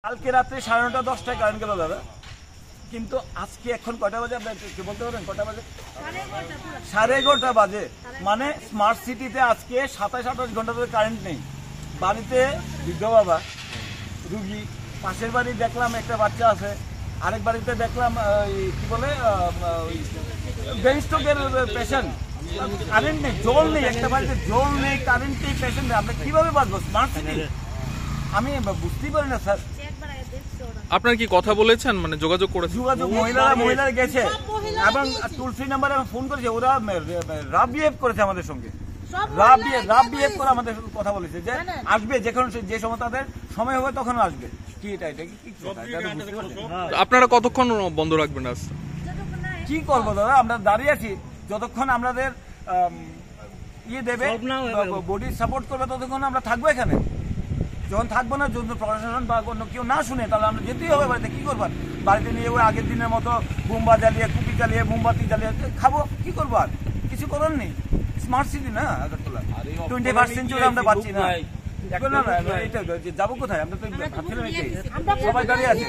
কালকে রাত্রে 9:30 10টায় কারেন্ট গেল দাদা, কিন্তু আজকে এখন কয়টা বাজে আপনি কি বলতে পারেন? কয়টা বাজে? 11:30 বাজে। মানে স্মার্ট সিটিতে আজকে 27-28 ঘন্টা ধরে কারেন্ট নেই। বাড়িতে বৃদ্ধ বাবা, রুগী, পাশের বাড়ি দেখলাম একটা বাচ্চা আছে, আরেক বাড়িতে দেখলাম কি বলে ব্রেন স্ট্রোকের পেশেন্ট। কারেন্ট নেই, জল নেই, একটা বাড়িতে জল নেই, কারেন্ট নেই, পেশেন্ট নেই। আমরা কিভাবে বাঁচবো স্মার্ট সিটি? আমি বুঝতেই পারি না স্যার। আপনার কি কথা বলেছেন, মানে যোগাযোগ করেছেন? যোগাযোগ মহিলারা গেছে এবং টোল ফ্রি নাম্বারে ফোন করেছে। ওরা রাফ বিহেভ করেছে আমাদের সঙ্গে, রাফ বিহেভ করে আমাদের সঙ্গে কথা বলেছে যে আসবে, যে সময় তাদের সময় হবে তখন আসবে। কি এটা কি আপনারা কতক্ষণ বন্ধ রাখবেন রাস্তা? কি করবো দাদা, আমরা দাঁড়িয়ে আছি যতক্ষণ আমাদের ইয়ে দেবে, বডি সাপোর্ট করবে ততক্ষণ আমরা থাকবো এখানে। যখন থাকবো না, যদি প্রশাসন বা অন্য কেউ না শুনে, তাহলে আমরা যেতেই হবে বাড়িতে। কি করবার? বাড়িতে নিয়ে ওই আগের দিনের মতো বোম্বা জ্বালিয়ে, কুপি জ্বালিয়ে, মোমবাতি জ্বালিয়ে খাবো? কি করবো? আর কিছু করার নেই। স্মার্ট সিটি না আগরতলা, 21st সেঞ্চুরি আমরা পাচ্ছি না। যাবো কোথায়? আমরা তো ভাবছিলাম সবাই দাঁড়িয়ে আছি।